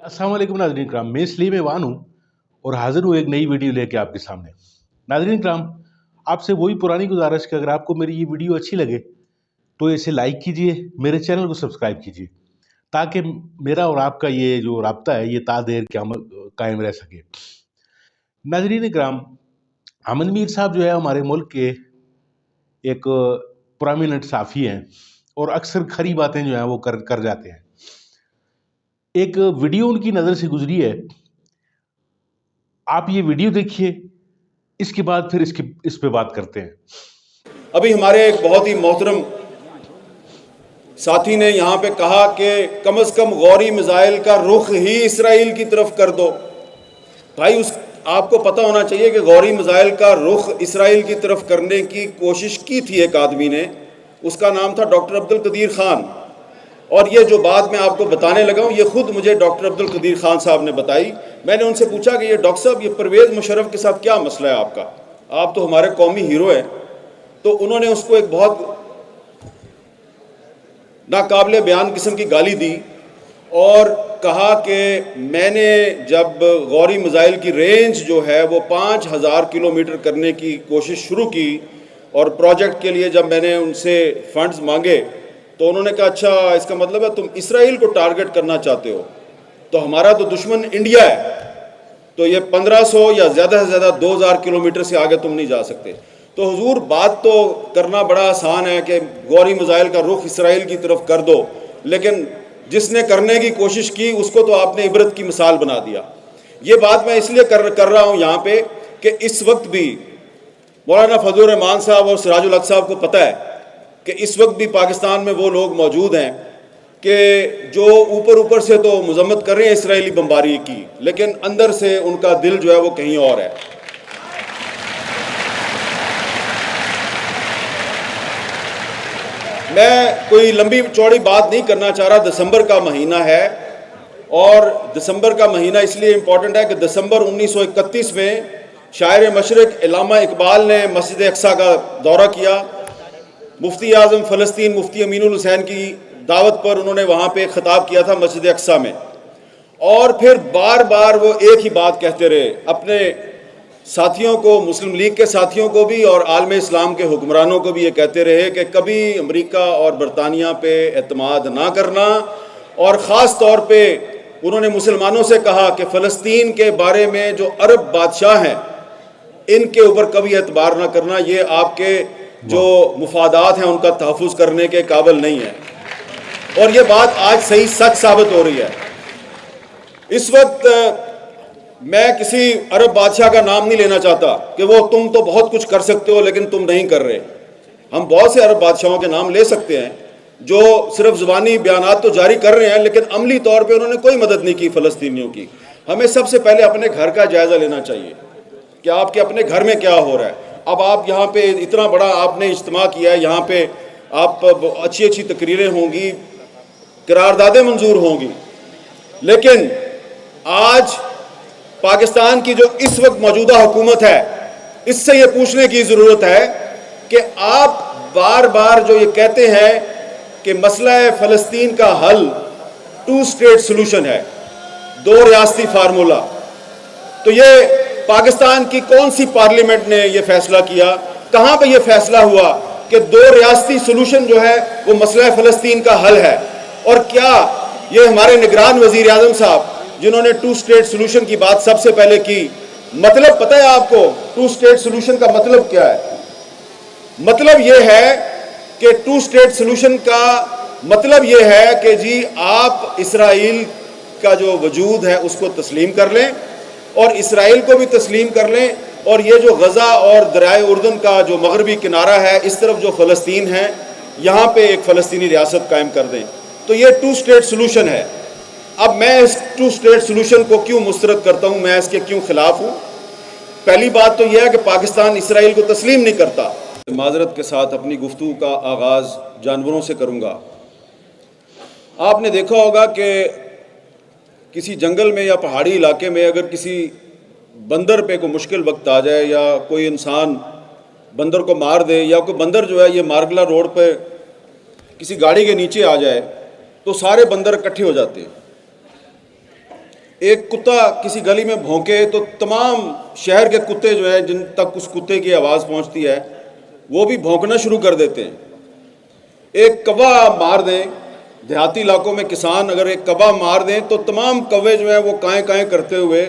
अस्सलाम वालेकुम नाज़रीन कराम, मैं सलीम ईवान हूँ और हाज़िर हूँ एक नई वीडियो लेके आपके सामने। नाज़रीन कराम, आपसे वही पुरानी गुजारिश कि अगर आपको मेरी ये वीडियो अच्छी लगे तो इसे लाइक कीजिए, मेरे चैनल को सब्सक्राइब कीजिए ताकि मेरा और आपका ये जो राब्ता है ये तादेर कायम रह सके। नाज़रीन कराम, अमन मीर साहब जो है हमारे मुल्क के एक प्रोमिनेंट साफ़ी हैं और अक्सर खरी बातें जो हैं वो कर जाते हैं। एक वीडियो उनकी नज़र से गुजरी है, आप ये वीडियो देखिए, इसके बाद फिर इस पे बात करते हैं। अभी हमारे एक बहुत ही मोहतरम साथी ने यहाँ पे कहा कि कम से कम गौरी मिसाइल का रुख ही इसराइल की तरफ कर दो। भाई आपको पता होना चाहिए कि गौरी मिसाइल का रुख इसराइल की तरफ करने की कोशिश की थी एक आदमी ने, उसका नाम था डॉक्टर अब्दुल कदीर खान। और ये जो बात मैं आपको बताने लगा हूँ ये खुद मुझे डॉक्टर अब्दुल कदीर खान साहब ने बताई। मैंने उनसे पूछा कि ये डॉक्टर साहब ये परवेज़ मुशर्रफ के साथ क्या मसला है आपका, आप तो हमारे कौमी हीरो हैं। तो उन्होंने उसको एक बहुत नाकाबिले बयान किस्म की गाली दी और कहा कि मैंने जब गौरी मिसाइल की रेंज जो है वो 5000 किलोमीटर करने की कोशिश शुरू की और प्रोजेक्ट के लिए जब मैंने उनसे फंड्स मांगे तो उन्होंने कहा अच्छा इसका मतलब है तुम इसराइल को टारगेट करना चाहते हो, तो हमारा तो दुश्मन इंडिया है, तो ये 1500 या ज़्यादा से ज़्यादा 2000 किलोमीटर से आगे तुम नहीं जा सकते। तो हुजूर बात तो करना बड़ा आसान है कि गौरी मिसाइल का रुख इसराइल की तरफ कर दो, लेकिन जिसने करने की कोशिश की उसको तो आपने इबरत की मिसाल बना दिया। ये बात मैं इसलिए कर रहा हूँ यहाँ पे कि इस वक्त भी मौलाना फजलुर रहमान साहब और सिराजुल हक साहब को पता है कि इस वक्त भी पाकिस्तान में वो लोग मौजूद हैं कि जो ऊपर से तो मजम्मत कर रहे हैं इसराइली बमबारी की, लेकिन अंदर से उनका दिल जो है वो कहीं और है। मैं कोई लंबी चौड़ी बात नहीं करना चाह रहा। दिसंबर का महीना है और दिसंबर का महीना इसलिए इम्पोर्टेंट है कि दिसंबर 1931 में शायर मशरिक इल्लामा इकबाल ने मस्जिद अक्सा का दौरा किया। मुफ्ती आज़म फ़लस्तीन मुफ्ती अमीनुल हुसैन की दावत पर उन्होंने वहाँ पे ख़िताब किया था मस्जिद अक्सा में, और फिर बार बार वो एक ही बात कहते रहे अपने साथियों को, मुस्लिम लीग के साथियों को भी और आलम इस्लाम के हुक्मरानों को भी ये कहते रहे कि कभी अमेरिका और बरतानिया पे एतमाद ना करना। और ख़ास तौर पे उन्होंने मुसलमानों से कहा कि फ़लस्तीन के बारे में जो अरब बादशाह हैं इनके ऊपर कभी एतबार ना करना, ये आपके जो मुफादात हैं उनका तहफ़्फ़ुज़ करने के काबिल नहीं है। और ये बात आज सही सच साबित हो रही है। इस वक्त मैं किसी अरब बादशाह का नाम नहीं लेना चाहता कि वो तुम तो बहुत कुछ कर सकते हो लेकिन तुम नहीं कर रहे। हम बहुत से अरब बादशाहों के नाम ले सकते हैं जो सिर्फ ज़ुबानी बयानात तो जारी कर रहे हैं लेकिन अमली तौर पे उन्होंने कोई मदद नहीं की फ़लस्तीनियों की। हमें सबसे पहले अपने घर का जायज़ा लेना चाहिए कि आपके अपने घर में क्या हो रहा है। अब आप यहाँ पे इतना बड़ा आपने इज्तिमा किया है, यहाँ पे आप अच्छी अच्छी तकरीरें होंगी, करारदादें मंजूर होंगी, लेकिन आज पाकिस्तान की जो इस वक्त मौजूदा हुकूमत है इससे ये पूछने की ज़रूरत है कि आप बार बार जो ये कहते हैं कि मसला फ़लस्तीन का हल 2 स्टेट सोल्यूशन है, 2 रियासती फार्मूला, तो ये पाकिस्तान की कौन सी पार्लियामेंट ने ये फैसला किया, कहाँ पे ये फैसला हुआ कि 2 रियासती सोल्यूशन जो है वो मसला फ़लस्तीन का हल है। और क्या ये हमारे निगरान वज़ीर आज़म साहब जिन्होंने 2 स्टेट सोल्यूशन की बात सबसे पहले की, मतलब पता है आपको 2 स्टेट सोल्यूशन का मतलब क्या है? मतलब ये है कि 2 स्टेट सोल्यूशन का मतलब ये है कि जी आप इसराइल का जो वजूद है उसको तस्लीम कर लें और इसराइल को भी तस्लीम कर लें, और ये जो गज़ा और दरियाए उर्दन का जो मगरबी किनारा है इस तरफ जो फ़लस्तीन है यहाँ पे एक फ़लस्तीनी रियासत कायम कर दें। तो ये 2 स्टेट सोल्यूशन है। अब मैं इस 2 स्टेट सोल्यूशन को क्यों मुस्तरद करता हूँ, मैं इसके क्यों ख़िलाफ़ हूँ? पहली बात तो यह है कि पाकिस्तान इसराइल को तस्लीम नहीं करता। माज़रत के साथ अपनी गुफ्तगू का आगाज़ जानवरों से करूँगा। आपने देखा होगा कि किसी जंगल में या पहाड़ी इलाके में अगर किसी बंदर पे कोई मुश्किल वक्त आ जाए या कोई इंसान बंदर को मार दे या कोई बंदर जो है ये मार्गला रोड पे किसी गाड़ी के नीचे आ जाए तो सारे बंदर इकट्ठे हो जाते हैं। ایک کتا کسی گلی میں بھونکے تو تمام شہر کے کتے جو ہیں جن تک اس کتے کی آواز پہنچتی ہے وہ بھی بھونکنا شروع کر دیتے ہیں. ایک کوا آپ مار دیں، دیہاتی علاقوں میں کسان اگر ایک کوا مار دیں تو تمام کوے جو ہیں وہ کائیں کائیں کرتے ہوئے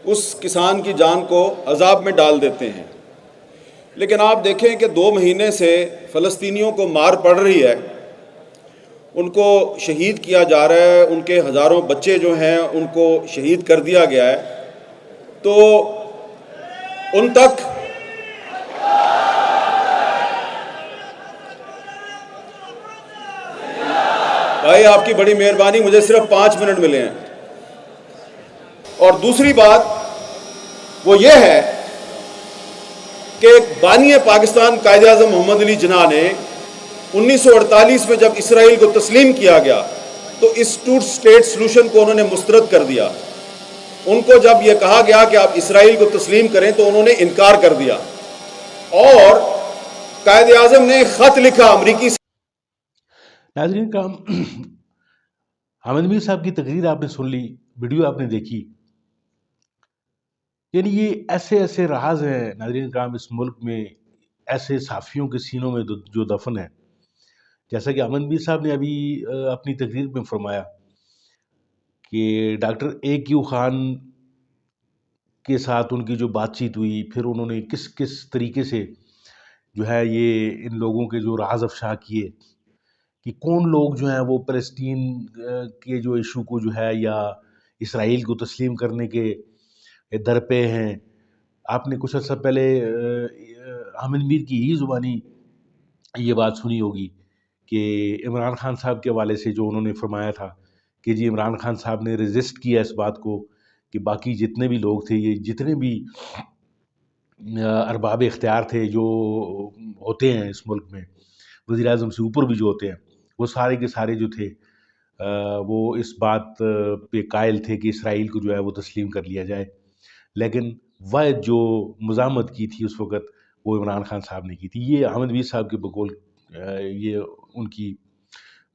اس کسان کی جان کو عذاب میں ڈال دیتے ہیں. لیکن آپ دیکھیں کہ 2 مہینے سے فلسطینیوں کو مار پڑ رہی ہے، ان کو شہید کیا جا رہا ہے، ان کے ہزاروں بچے جو ہیں ان کو شہید کر دیا گیا ہے، تو ان تک بھائی آپ کی بڑی مہربانی، مجھے صرف 5 منٹ ملے ہیں. اور دوسری بات وہ یہ ہے کہ بانی پاکستان قائد اعظم محمد علی جناح نے 1948 میں جب اسرائیل کو تسلیم کیا گیا تو اس 2 اسٹیٹ سلوشن کو انہوں نے مسترد کر دیا. ان کو جب یہ کہا گیا کہ آپ اسرائیل کو تسلیم کریں تو انہوں نے انکار کر دیا، اور قائد اعظم نے خط لکھا امریکی. ناظرین کرام، حامد میر صاحب کی تقریر آپ نے سن لی، ویڈیو آپ نے دیکھی. یعنی یہ ایسے راز ہیں ناظرین کرام اس ملک میں، ایسے صحافیوں کے سینوں میں جو دفن ہیں. جیسا کہ حامد میر صاحب نے ابھی اپنی تقریر میں فرمایا کہ ڈاکٹر A.Q. خان کے ساتھ ان کی جو بات چیت ہوئی، پھر انہوں نے کس طریقے سے جو ہے یہ ان لوگوں کے جو راز افشا کیے کہ کون لوگ جو ہیں وہ فلسطین کے جو ایشو کو جو ہے یا اسرائیل کو تسلیم کرنے کے در پہ ہیں. آپ نے کچھ عرصہ پہلے حامد میر کی ہی زبانی یہ بات سنی ہوگی کہ عمران خان صاحب کے حوالے سے جو انہوں نے فرمایا تھا کہ جی عمران خان صاحب نے ریزسٹ کیا اس بات کو کہ باقی جتنے بھی لوگ تھے، یہ جتنے بھی ارباب اختیار تھے جو ہوتے ہیں اس ملک میں، وزیر اعظم سے اوپر بھی جو ہوتے ہیں، وہ سارے کے سارے جو تھے وہ اس بات پہ قائل تھے کہ اسرائیل کو جو ہے وہ تسلیم کر لیا جائے. لیکن واحد جو مزاحمت کی تھی اس وقت وہ عمران خان صاحب نے کی تھی. یہ حامد میر صاحب کے بقول یہ ان کی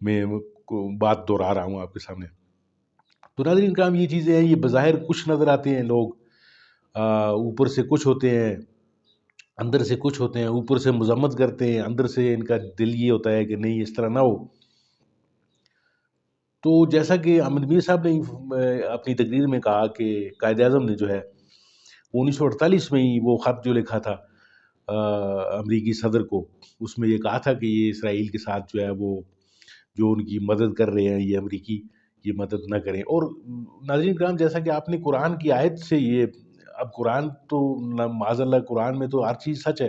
میں بات دہرا رہا ہوں آپ کے سامنے. تو ناظرین کرام یہ چیزیں ہیں، یہ بظاہر کچھ نظر آتے ہیں لوگ، اوپر سے کچھ ہوتے ہیں، اندر سے کچھ ہوتے ہیں. اوپر سے مذمت کرتے ہیں، اندر سے ان کا دل یہ ہوتا ہے کہ نہیں اس طرح نہ ہو. تو جیسا کہ حامد میر صاحب نے اپنی تقریر میں کہا کہ قائد اعظم نے جو ہے 1948 میں ہی وہ خط جو لکھا تھا امریکی صدر کو، اس میں یہ کہا تھا کہ یہ اسرائیل کے ساتھ جو ہے وہ جو ان کی مدد کر رہے ہیں یہ امریکی، یہ مدد نہ کریں. اور ناظرین کرام جیسا کہ آپ نے قرآن کی آیت سے یہ، اب قرآن تو معاذ اللہ قرآن میں تو ہر چیز سچ ہے،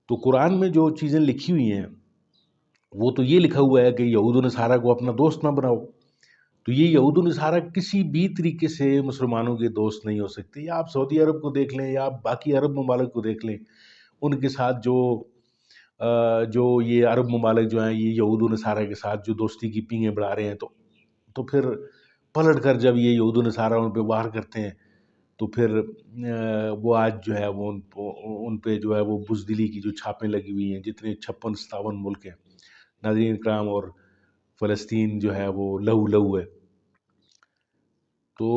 تو قرآن میں جو چیزیں لکھی ہوئی ہیں وہ تو یہ لکھا ہوا ہے کہ یہود و نصارہ کو اپنا دوست نہ بناؤ. تو یہ یہود و نصارہ کسی بھی طریقے سے مسلمانوں کے دوست نہیں ہو سکتے. یا آپ سعودی عرب کو دیکھ لیں یا آپ باقی عرب ممالک کو دیکھ لیں، ان کے ساتھ جو یہ عرب ممالک جو ہیں یہ یہود و نصارہ کے ساتھ جو دوستی کی پینگیں بڑھا رہے ہیں، تو پھر پلٹ کر جب یہ یہود و نصارہ ان پہ وار کرتے ہیں تو پھر وہ آج جو ہے وہ ان پہ جو ہے وہ بزدلی کی جو چھاپیں لگی ہوئی ہیں، جتنے 56-57 ملک ہیں ناظرین اکرام، اور فلسطین جو ہے وہ لہو ہے. تو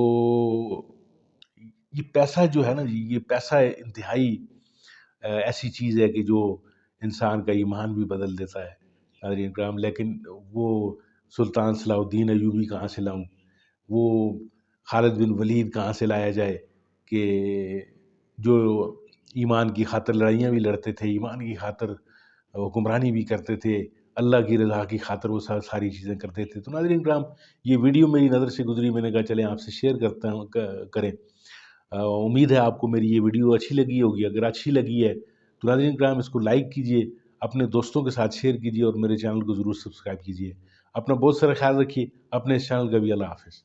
یہ پیسہ جو ہے نا جی، یہ پیسہ انتہائی ایسی چیز ہے کہ جو انسان کا ایمان بھی بدل دیتا ہے ناظرین اکرام. لیکن وہ سلطان صلاح الدین ایوبی کہاں سے لاؤں، وہ خالد بن ولید کہاں سے لایا جائے کہ جو ایمان کی خاطر لڑائیاں بھی لڑتے تھے، ایمان کی خاطر حکمرانی بھی کرتے تھے، اللہ کی رضا کی خاطر وہ ساری چیزیں کرتے تھے. تو ناظرین کرام یہ ویڈیو میری نظر سے گزری، میں نے کہا چلیں آپ سے شیئر کریں. امید ہے آپ کو میری یہ ویڈیو اچھی لگی ہوگی. اگر اچھی لگی ہے تو ناظرین کرام اس کو لائک کیجئے، اپنے دوستوں کے ساتھ شیئر کیجئے اور میرے چینل کو ضرور سبسکرائب کیجئے. اپنا بہت سارا خیال رکھیے، اپنے اس چینل کا بھی. اللہ حافظ.